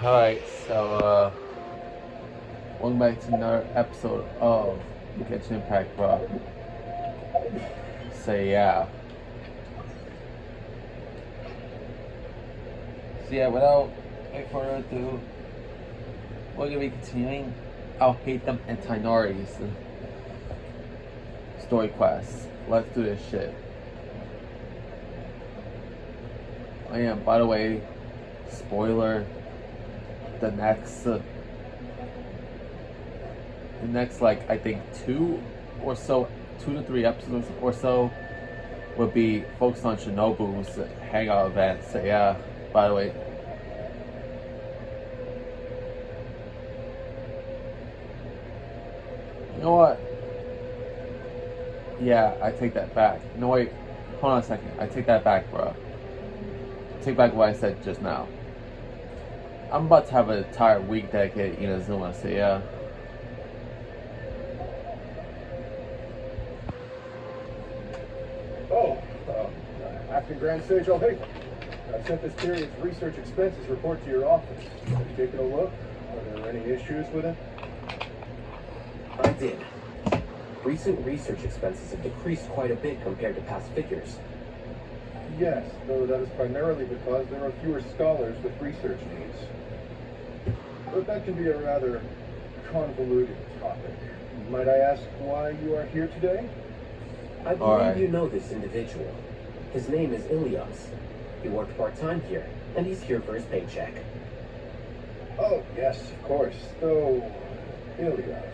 Alright, so welcome back to another episode of Genshin Impact, bro. So yeah. Without any further ado, we're gonna be continuing I'll Hate Them and Tinari's story quest. Let's do this shit. I am, by the way, spoiler, the next like I think 2 to 3 episodes or so would be focused on Shinobu's hangout event. So yeah, by the way, you know what? Yeah, I take that back. No wait, hold on a second. I take that back, bro. Take back what I said just now. I'm about to have an entire week dedicated to Inazuma, so yeah. Acting Grand Sage Alhaitham. I sent this period's research expenses report to your office. Have you taken a look? Are there any issues with it? I did. Recent research expenses have decreased quite a bit compared to past figures. Yes, though that is primarily because there are fewer scholars with research needs. But that can be a rather convoluted topic. Might I ask why you are here today? I believe you know this individual. His name is Ilias. He worked part-time here, and he's here for his paycheck. Oh, yes, of course. Though, Ilias,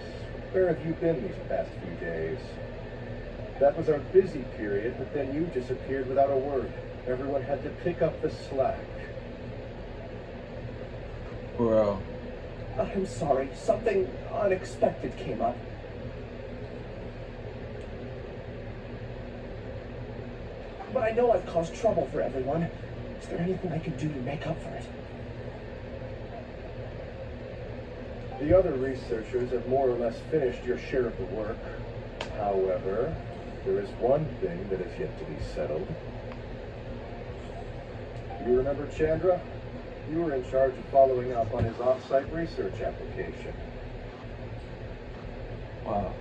where have you been these past few days? That was our busy period, but then you disappeared without a word. Everyone had to pick up the slack. Bro. I'm sorry, something unexpected came up. But I know I've caused trouble for everyone. Is there anything I can do to make up for it? The other researchers have more or less finished your share of the work. However, there is one thing that is yet to be settled. You remember Chandra? You were in charge of following up on his off-site research application. Wow.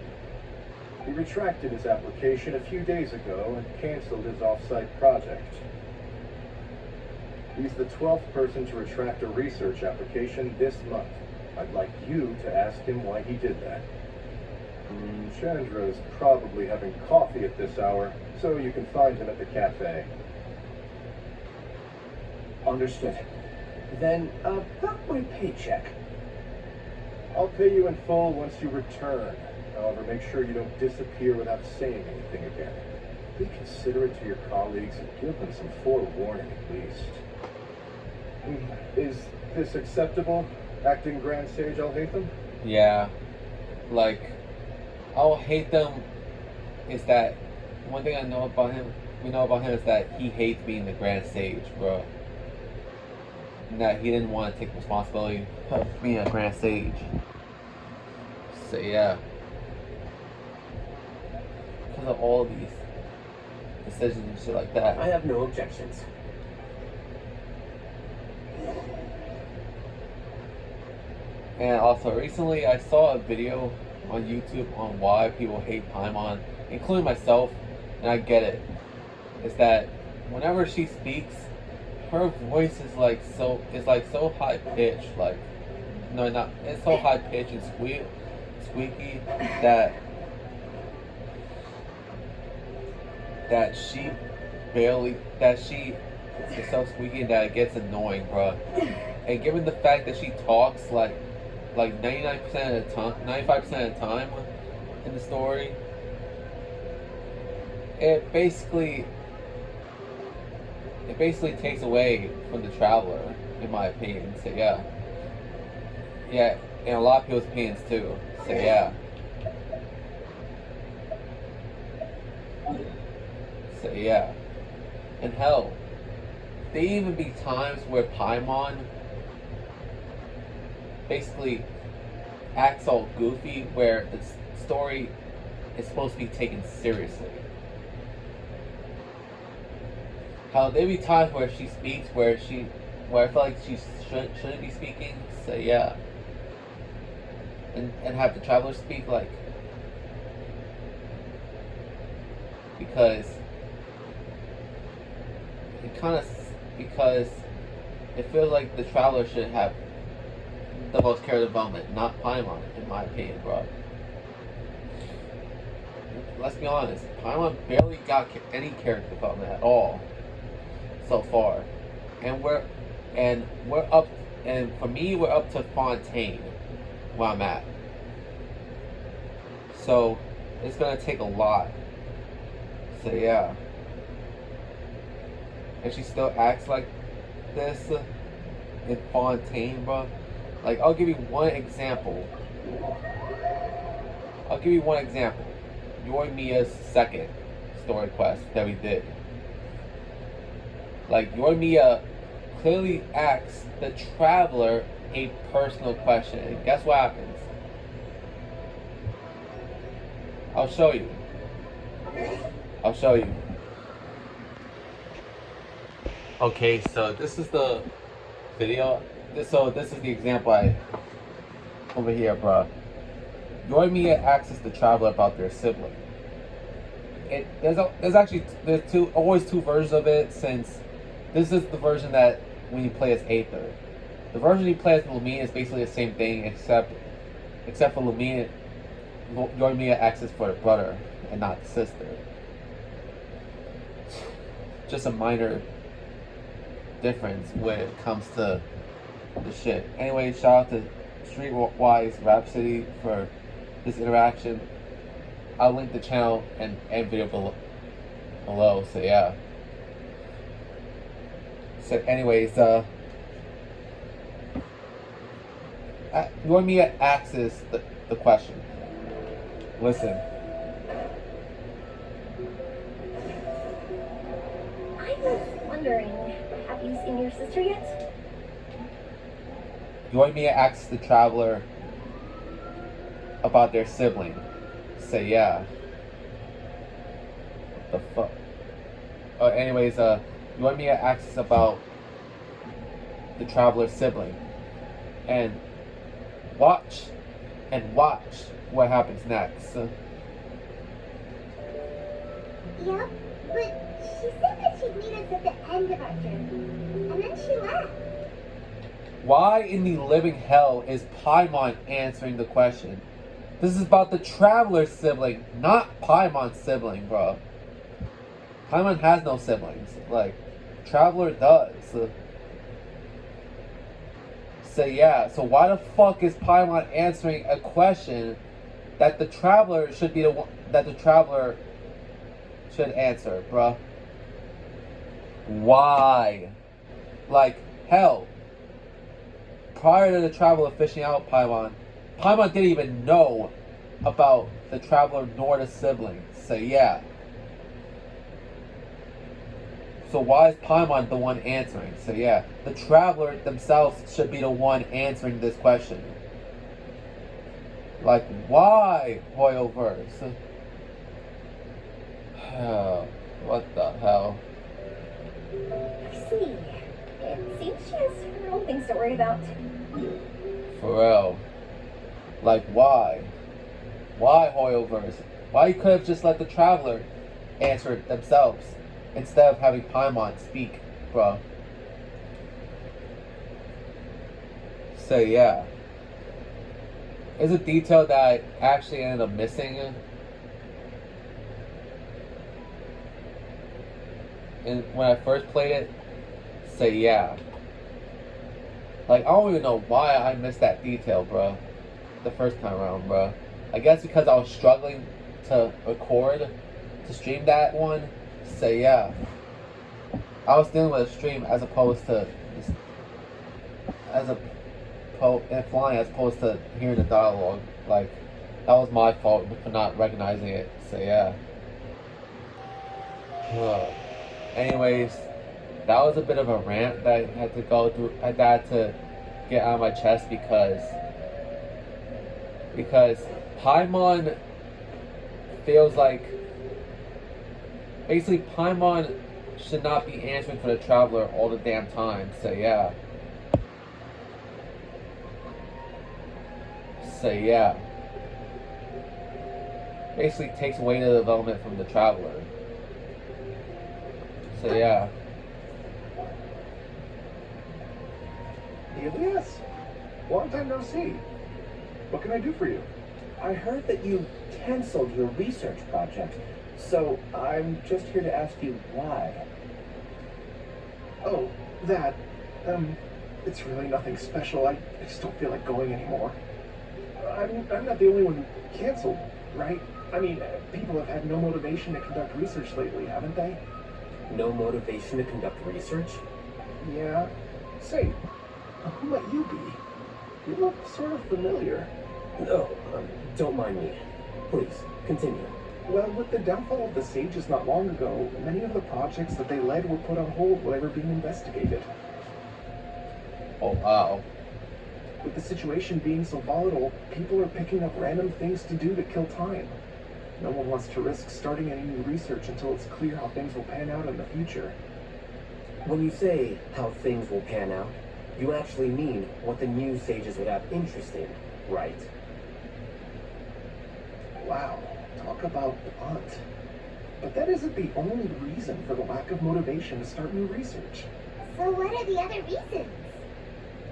He retracted his application a few days ago and canceled his off-site project. He's the 12th person to retract a research application this month. I'd like you to ask him why he did that. Chandra's probably having coffee at this hour, so you can find him at the cafe. Understood. Then, about my paycheck. I'll pay you in full once you return. However, make sure you don't disappear without saying anything again. Be considerate to your colleagues and give them some forewarning at least. Is this acceptable, Acting Grand Sage Alhaitham? Yeah. Like, I'll hate them is that one thing we know about him is that he hates being the Grand Sage, bro. And that he didn't want to take responsibility of being a Grand Sage. So yeah. Because of all of these decisions and shit like that. I have no objections. And also recently I saw a video on YouTube on why people hate Paimon, including myself, and I get it. Is that whenever she speaks, her voice is like so high pitched, it's so high pitched and squeaky that she is so squeaky that it gets annoying, bro. And given the fact that she talks like 99% of the time, 95% of the time in the story, it basically takes away from the traveler, in my opinion. So yeah, and a lot of people's opinions too. So yeah. So yeah, and hell, there even be times where Paimon basically acts all goofy, where the story is supposed to be taken seriously. How there be times where she speaks where she where I feel like she shouldn't be speaking, say yeah. And have the traveler speak, like, because because it feels like the traveler should have the most character development, not Paimon, in my opinion, bro. Let's be honest, Paimon barely got any character development at all so far, and we're up, and for me, we're up to Fontaine, where I'm at. So it's gonna take a lot. So yeah, and she still acts like this in Fontaine, bro. Like, I'll give you one example. Yorimiya's second story quest that we did. Like, Yorimiya clearly asks the traveler a personal question. And guess what happens? I'll show you. Okay, so this is the video. This is the example over here, bro. Yorimiya asks the traveler about their sibling. There's always two versions of it, since this is the version that when you play as Aether. The version you play as Lumina is basically the same thing, except for Lumina, Yorimiya asks for the brother and not the sister. Just a minor difference when it comes to the shit. Anyway, shout out to Streetwise Rhapsody for this interaction. I'll link the channel and video below. So yeah. So anyways, Yorimiya asks the question. Listen. I was wondering, have you seen your sister yet? Yorimiya asks the traveler about their sibling. Say yeah. The fuck? Anyways, Yorimiya asks about the traveler's sibling. And watch what happens next. Yep, but she said that she'd meet us at the end of our journey, and then she left. Why in the living hell is Paimon answering the question? This is about the traveler's sibling, not Paimon's sibling, bro. Paimon has no siblings. Like, traveler does. So yeah, so why the fuck is Paimon answering a question that the traveler should be the one, that the traveler should answer, bruh? Why? Like, hell, prior to the traveler fishing out Paimon didn't even know about the traveler nor the siblings. So yeah. So why is Paimon the one answering? So yeah, the traveler themselves should be the one answering this question. Like, why Hoyoverse? What the hell? I see. It seems she has her own things to worry about. For real. Like, why? Why Hoyoverse? Why you could have just let the traveler answer it themselves instead of having Paimon speak, bro? So yeah. It's a detail that I actually ended up missing. And when I first played it, say yeah. Like, I don't even know why I missed that detail, bro. The first time around, bro. I guess because I was struggling to record, to stream that one. Say yeah. I was dealing with a stream as opposed to flying as opposed to hearing the dialogue. Like, that was my fault for not recognizing it. So yeah. Anyways, that was a bit of a rant that I had to go through. I had to get out of my chest because Paimon feels like, basically Paimon should not be answering for the traveler all the damn time. So yeah. Basically takes away the development from the traveler. So yeah. Elias, long time no see. What can I do for you? I heard that you canceled your research project, so I'm just here to ask you why. Oh, that, it's really nothing special. I just don't feel like going anymore. I'm not the only one who canceled, right? I mean, people have had no motivation to conduct research lately, haven't they? No motivation to conduct research? Yeah. Say, who might you be? You look sort of familiar. No, don't mind me. Please, continue. Well, with the downfall of the Sages not long ago, many of the projects that they led were put on hold while they were being investigated. Oh wow. With the situation being so volatile, people are picking up random things to do to kill time. No one wants to risk starting any new research until it's clear how things will pan out in the future. When you say how things will pan out, you actually mean what the new sages would have interest in, right? Wow, talk about blunt. But that isn't the only reason for the lack of motivation to start new research. So what are the other reasons?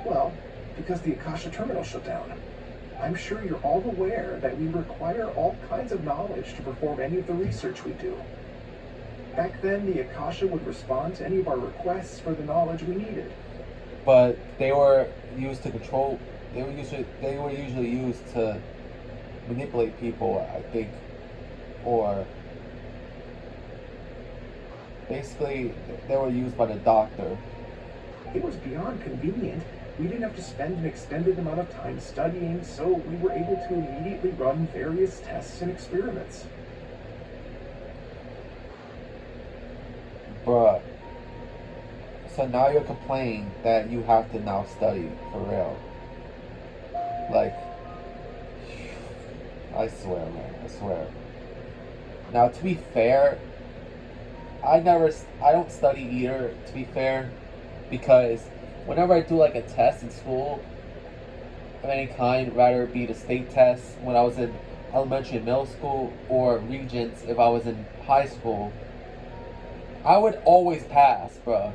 Well, because the Akasha terminal shut down. I'm sure you're all aware that we require all kinds of knowledge to perform any of the research we do. Back then, the Akasha would respond to any of our requests for the knowledge we needed. But they were used to control. They were usually used to manipulate people, I think, or basically they were used by the doctor. It was beyond convenient. We didn't have to spend an extended amount of time studying, so we were able to immediately run various tests and experiments. Bruh. So now you're complaining that you have to now study for real. Like, I swear, man, I swear. Now, to be fair, I don't study either, to be fair, because whenever I do like a test in school of any kind, rather it be the state test when I was in elementary and middle school, or regents if I was in high school, I would always pass, bruh.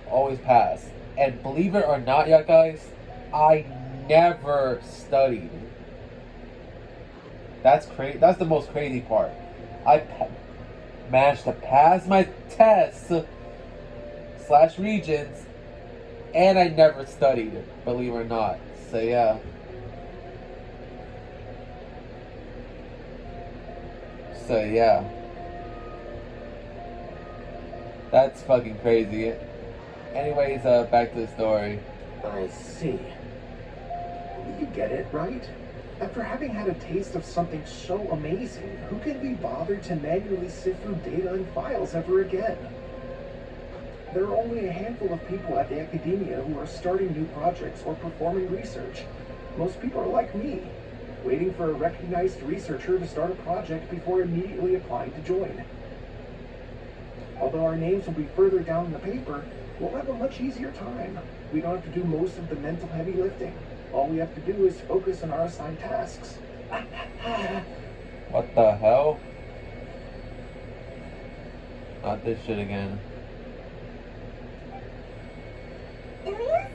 Always pass. And believe it or not, y'all guys, I never studied. That's crazy. That's the most crazy part. I managed to pass my tests / regents, and I never studied, believe it or not. So yeah. So yeah. That's fucking crazy. Anyways, back to the story. I see. You get it, right? After having had a taste of something so amazing, who can be bothered to manually sift through data and files ever again? There are only a handful of people at the academia who are starting new projects or performing research. Most people are like me, waiting for a recognized researcher to start a project before immediately applying to join. Although our names will be further down in the paper, we'll have a much easier time. We don't have to do most of the mental heavy lifting. All we have to do is focus on our assigned tasks. What the hell? Not this shit again. Ilias?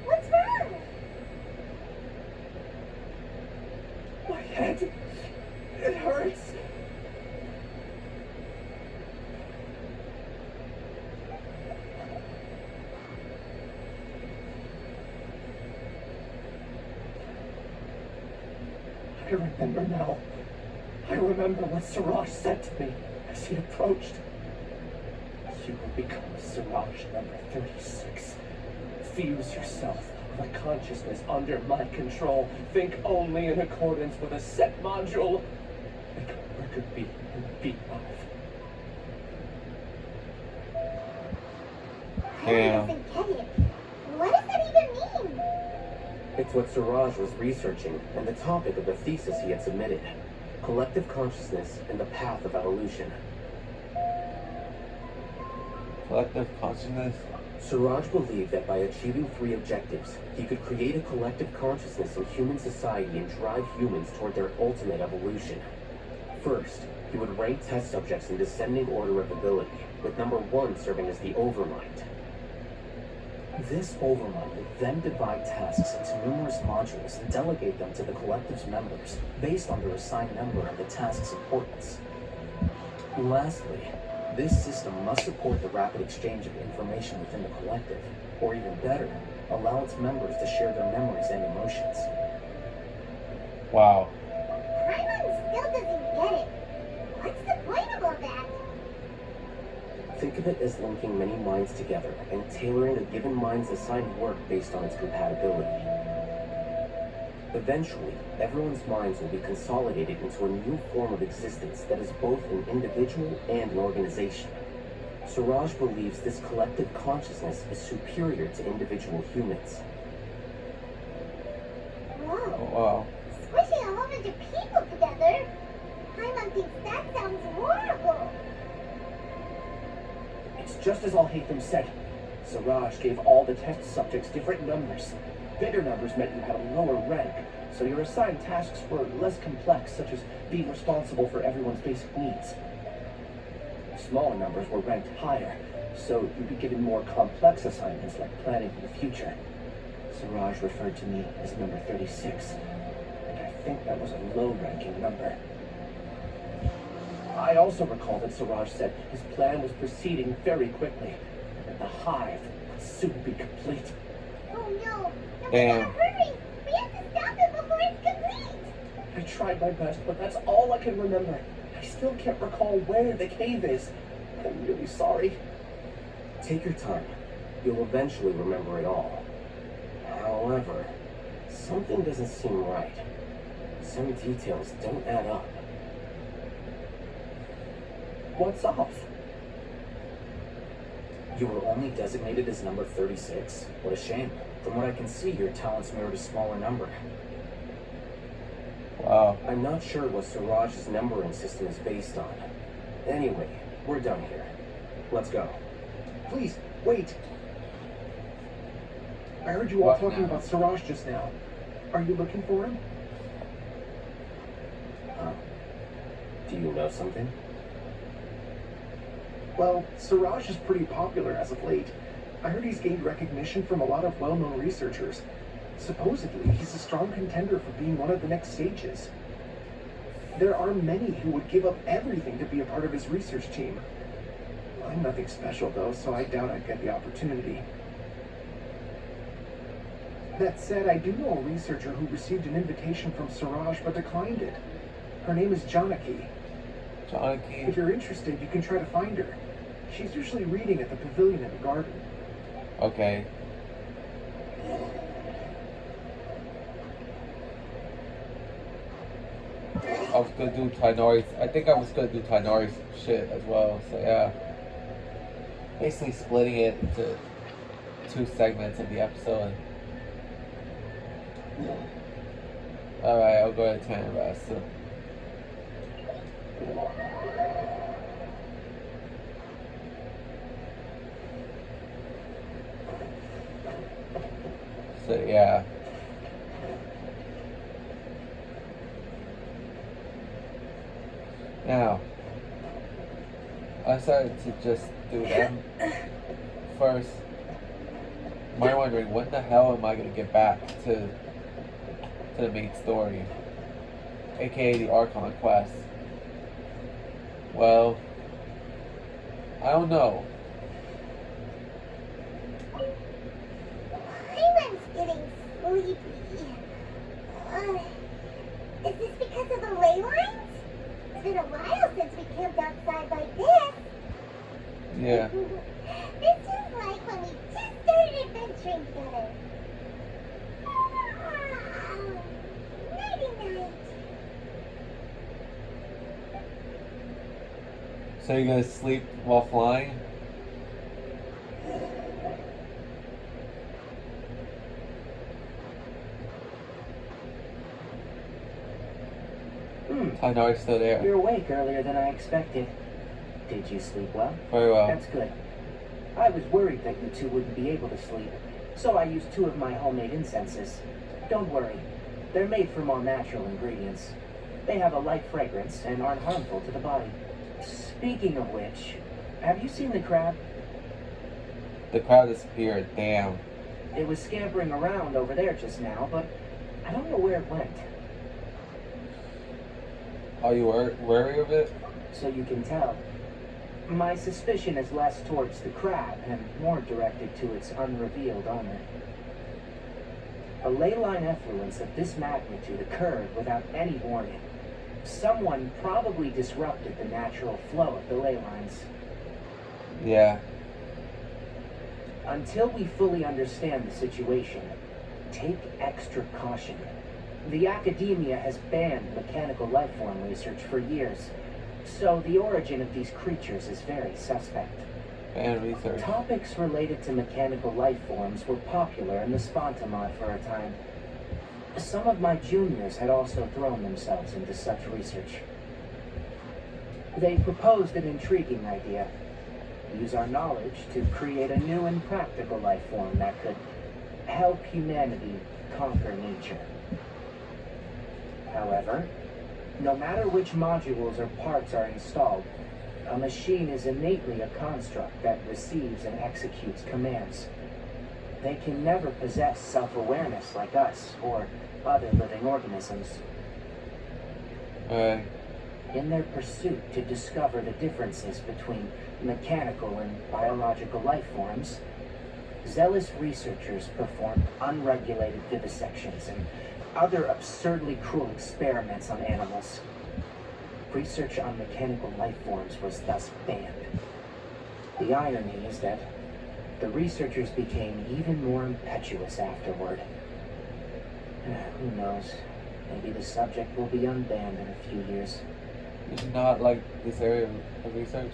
What's wrong? My head. It hurts. I remember now. I remember what Siraj said to me as he approached. You will become Siraj number 36. Fuse yourself with a consciousness under my control. Think only in accordance with a set module. Become Worker B and B5. Harry Yeah. doesn't get it. What does that even mean? It's what Siraj was researching and the topic of the thesis he had submitted. Collective consciousness and the path of evolution. Collective consciousness? Siraj believed that by achieving 3 objectives, he could create a collective consciousness in human society and drive humans toward their ultimate evolution. First, he would rank test subjects in descending order of ability, with number 1 serving as the overmind. This overmind would then divide tasks into numerous modules and delegate them to the collective's members, based on their assigned number and the task's importance. Lastly, this system must support the rapid exchange of information within the collective, or even better, allow its members to share their memories and emotions. Wow. Paimon still doesn't get it. What's the point of all that? Think of it as linking many minds together and tailoring a given mind's assigned work based on its compatibility. Eventually, everyone's minds will be consolidated into a new form of existence that is both an individual and an organization. Siraj believes this collective consciousness is superior to individual humans. Oh, Whoa. wow. Squishing a whole bunch of people together? Paimon thinks that sounds horrible. It's just as Al-Haytham said. Siraj gave all the test subjects different numbers. Bigger numbers meant you had a lower rank, so your assigned tasks were less complex, such as being responsible for everyone's basic needs. Smaller numbers were ranked higher, so you'd be given more complex assignments like planning for the future. Siraj referred to me as number 36, and I think that was a low-ranking number. I also recall that Siraj said his plan was proceeding very quickly, and that the hive would soon be complete. Oh no. No, we Damn. gotta hurry. We have to stop it before it's complete. I tried my best, but that's all I can remember. I still can't recall where the cave is. I'm really sorry. Take your time. You'll eventually remember it all. However, something doesn't seem right. Some details don't add up. What's off? You were only designated as number 36? What a shame. From what I can see, your talents mirrored a smaller number. Wow. I'm not sure what Siraj's numbering system is based on. Anyway, we're done here. Let's go. Please, wait. I heard you all What talking now? about Siraj just now. Are you looking for him? Do you know something? Well, Siraj is pretty popular as of late. I heard he's gained recognition from a lot of well-known researchers. Supposedly, he's a strong contender for being one of the next sages. There are many who would give up everything to be a part of his research team. I'm nothing special, though, so I doubt I'd get the opportunity. That said, I do know a researcher who received an invitation from Siraj but declined it. Her name is Janaki. If Janaki. you're interested, you can try to find her. She's usually reading at the pavilion in the garden. Okay. I was gonna do Tainari's. I think I was gonna do Tainari's shit as well. So yeah. Basically splitting it into 2 segments of the episode. Alright, I'll go to Tanarest. So yeah. Now, I decided to just do them first. Am I wondering when the hell am I gonna get back to the main story, aka the Archon quest? Well, I don't know. Paimon's getting sleepy. Is this because of the ley lines? It's been a while since we camped outside like this. Yeah. This is like when we just started adventuring together. Nighty night. So you're gonna sleep while flying? Tainari's still there. You're awake earlier than I expected. Did you sleep well? Very well. That's good. I was worried that you two wouldn't be able to sleep, so I used 2 of my homemade incenses. Don't worry, they're made from all natural ingredients. They have a light fragrance and aren't harmful to the body. Speaking of which, have you seen the crab? The crowd disappeared. Damn. It was scampering around over there just now, but I don't know where it went. Are you worried of it? So you can tell. My suspicion is less towards the crab and more directed to its unrevealed owner. A ley line effluence of this magnitude occurred without any warning. Someone probably disrupted the natural flow of the ley lines. Yeah. Until we fully understand the situation, take extra caution. The academia has banned mechanical life form research for years, so the origin of these creatures is very suspect. Ban research. Topics related to mechanical life forms were popular in the Spontamod for a time. Some of my juniors had also thrown themselves into such research. They proposed an intriguing idea. Use our knowledge to create a new and practical life form that could help humanity conquer nature. However, no matter which modules or parts are installed, a machine is innately a construct that receives and executes commands. They can never possess self-awareness like us or other living organisms. In their pursuit to discover the differences between mechanical and biological life forms, zealous researchers perform unregulated vivisections and other absurdly cruel experiments on animals. Research on mechanical life forms was thus banned. The irony is that the researchers became even more impetuous afterward. Who knows? Maybe the subject will be unbanned in a few years. You do not like this area of research?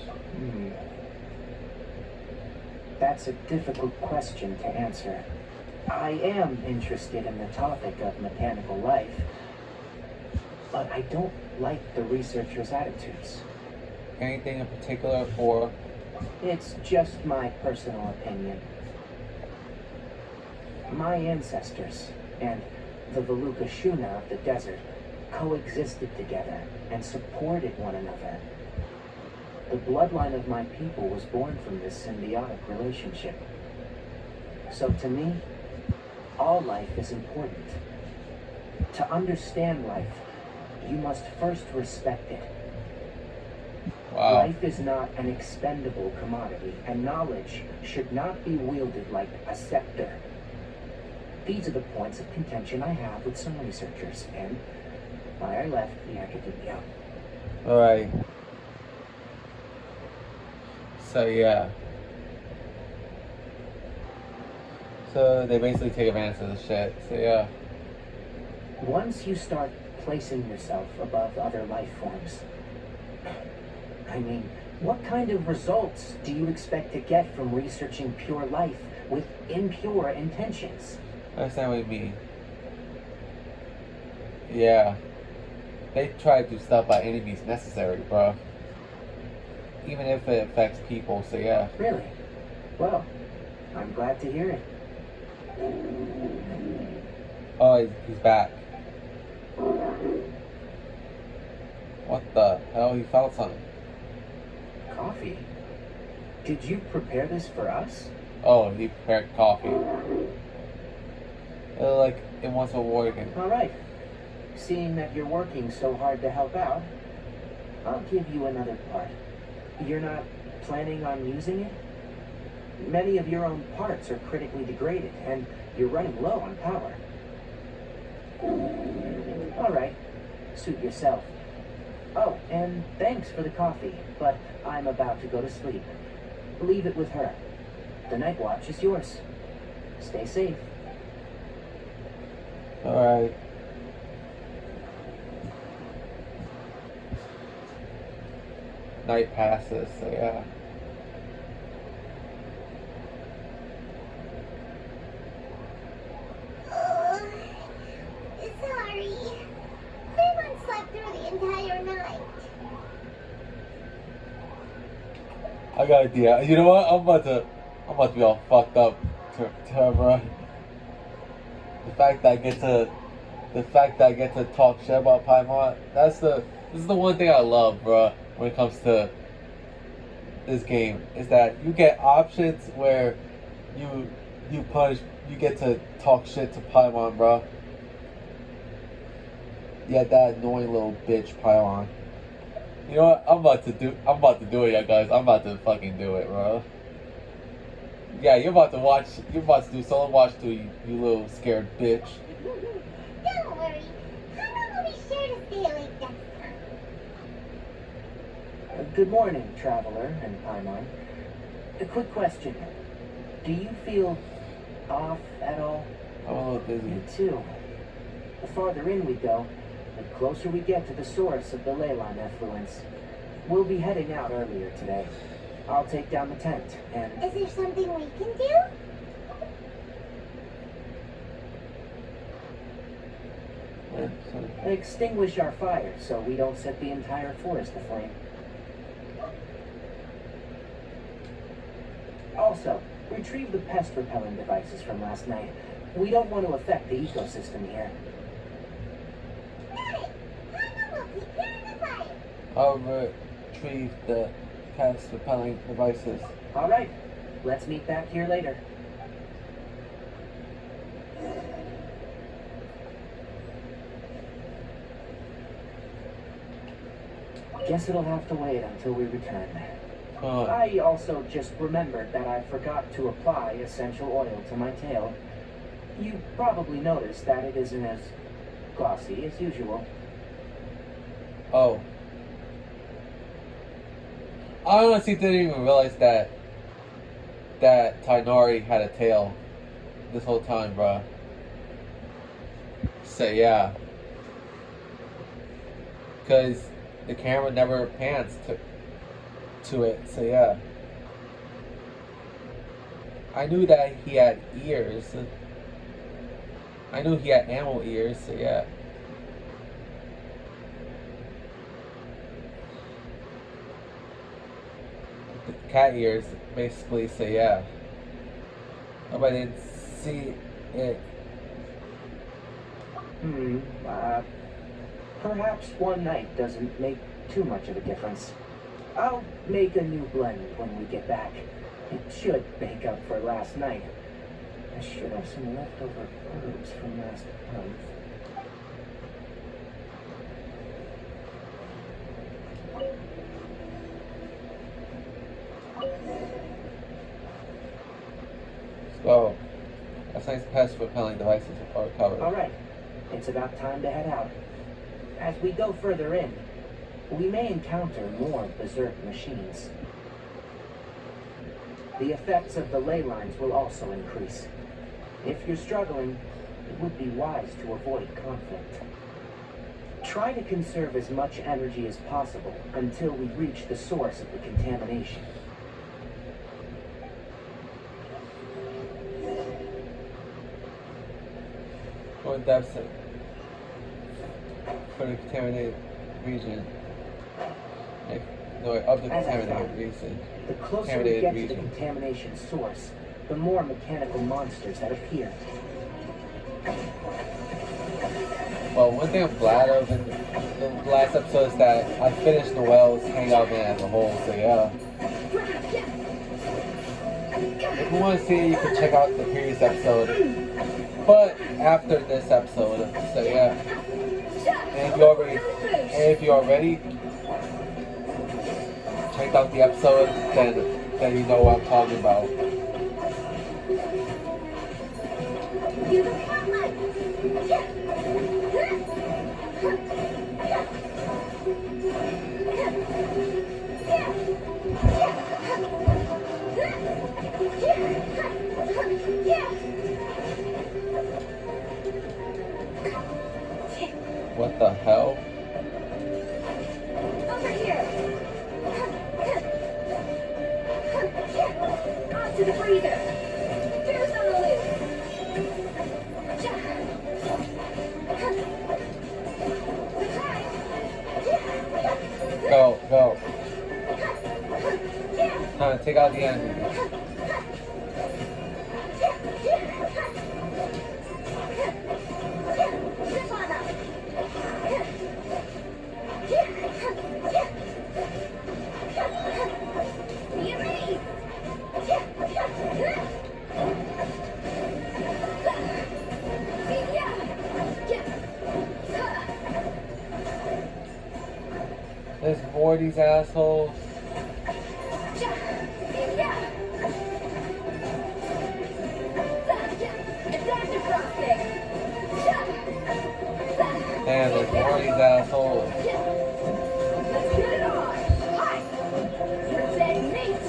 That's a difficult question to answer. I am interested in the topic of mechanical life, but I don't like the researchers' attitudes. Anything in particular, or? It's just my personal opinion. My ancestors and the Veluca Shuna of the desert coexisted together and supported one another. The bloodline of my people was born from this symbiotic relationship. So to me, all life is important. To understand life, you must first respect it. Wow. Life is not an expendable commodity, and knowledge should not be wielded like a scepter. These are the points of contention I have with some researchers, and why I left the academia. Alright. So yeah. So they basically take advantage of the shit. So yeah. Once you start placing yourself above other life forms, I mean, what kind of results do you expect to get from researching pure life with impure intentions? I understand what you mean. Yeah. They try to do stuff by any means necessary, bro. Even if it affects people, so yeah. Really? Well, I'm glad to hear it. Oh, he's back. What the hell? He found something. Coffee? Did you prepare this for us? Oh, he prepared coffee. Like, it wants a working. All right. Seeing that you're working so hard to help out, I'll give you another part. You're not planning on using it? Many of your own parts are critically degraded, and you're running low on power. All right. Suit yourself. Oh, and thanks for the coffee, but I'm about to go to sleep. Leave it with her. The night watch is yours. Stay safe. Alright. Night passes, so yeah. Sorry. Paimon slept through the entire night. I got an idea. You know what? I'm about to be all fucked up, bro. The fact that I get to talk shit about Paimon, this is the one thing I love, bro, when it comes to this game, is that you get options where you get to talk shit to Paimon, bro. Yeah, that annoying little bitch Paimon. You know what? I'm about to do it, yeah, guys. I'm about to fucking do it, bro. Yeah, you're about to do solo watch too, you little scared bitch. Don't worry. Paimon will be sure to stay awake next time. Good morning, Traveler and Paimon. A quick question. Do you feel off at all? I'm a little dizzy. Me too. The farther in we go, the closer we get to the source of the ley line effluence. We'll be heading out earlier today. I'll take down the tent and... Is there something we can do? extinguish our fire so we don't set the entire forest aflame. Also, retrieve the pest repelling devices from last night. We don't want to affect the ecosystem here. Got it! Paimon will take care of the fire. I'll retrieve the pest repelling devices. All right, let's meet back here later. Guess it'll have to wait until we return. I also just remembered that I forgot to apply essential oil to my tail. You probably noticed that it isn't as glossy as usual. Oh. I honestly didn't even realize that Tainari had a tail this whole time, bro. So yeah. Because the camera never pans to it, so yeah. I knew that he had ears. I knew he had animal ears, so yeah. Cat ears, basically, so yeah. Nobody didn't see it. Perhaps one night doesn't make too much of a difference. I'll make a new blend when we get back. It should make up for last night. I should have some leftover herbs from last month. So, last night's pest repelling devices are recovered. Alright, it's about time to head out. As we go further in, we may encounter more berserk machines. The effects of the ley lines will also increase. If you're struggling, it would be wise to avoid conflict. Try to conserve as much energy as possible until we reach the source of the contamination. Or depth for the contaminated region. No, of the contaminated region. The closer we get to the contamination source, the more mechanical monsters that appear. Well, one thing I'm glad of in the last episode is that I finished Noelle's Hangout Man as a whole, so yeah. If you want to see it, you can check out the previous episode. But after this episode, so yeah. And if you already checked out the episode, then you know what I'm talking about. What the hell? Over here! Onto the breather! Fuse on the loop! Go. Time to take out the enemy. There's more of these assholes. Damn, there's more of these assholes. Let's get it on. Hi. You're dead meat.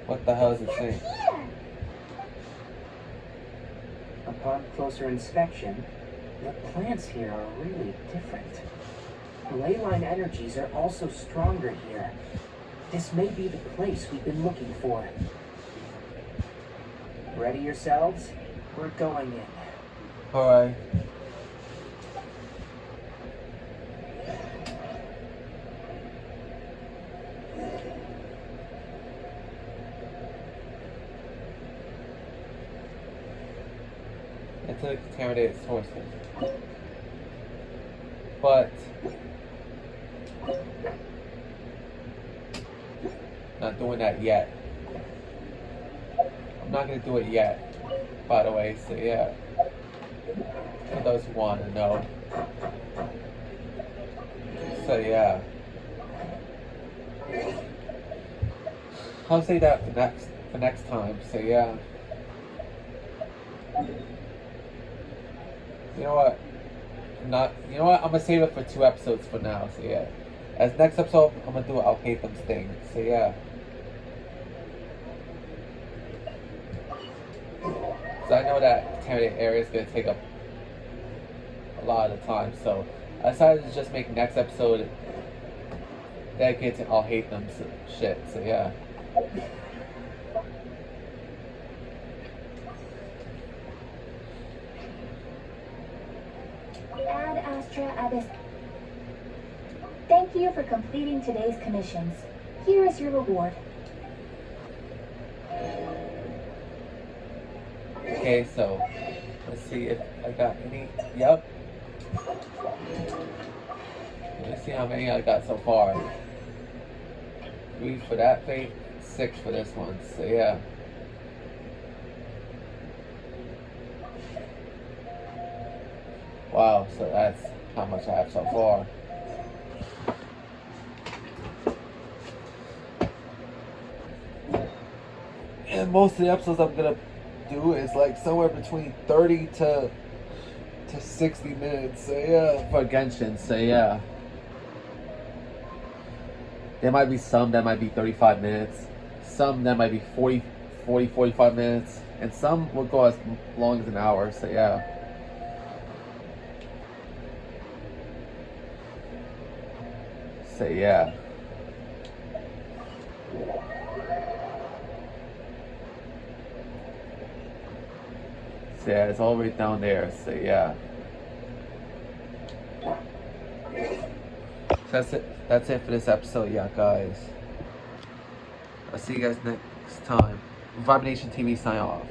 What the hell is it saying? Upon closer inspection, the plants here are really different. Leyline energies are also stronger here. This may be the place we've been looking for. Ready yourselves? We're going in. Alright. Into the contaminated sources. But not doing that yet. I'm not gonna do it yet, by the way, so yeah. For those who want to know. So yeah. I'll say that for next time, so yeah. You know what? I'm gonna save it for 2 episodes for now, so yeah. As next episode, I'm gonna do I'll hate them thing, so yeah. So I know that contaminated area is gonna take up a lot of the time, so I decided to just make next episode dedicated to I'll hate them shit, so yeah. Ad Astra Abyss. Thank you for completing today's commissions. Here is your reward. Okay, so let's see if I got any. Yep. Let's see how many I got so far. 3 for that fate, 6 for this one. So yeah. Wow, so that's how much I have so far. And most of the episodes I'm gonna do is like somewhere between 30 to 60 minutes. So yeah, for Genshin. So yeah. There might be some that might be 35 minutes, some that might be 45 minutes, and some will go as long as an hour, so yeah. So yeah. So yeah, it's all right down there, so yeah. So that's it for this episode, yeah, guys. I'll see you guys next time. Vibe Nation TV sign off.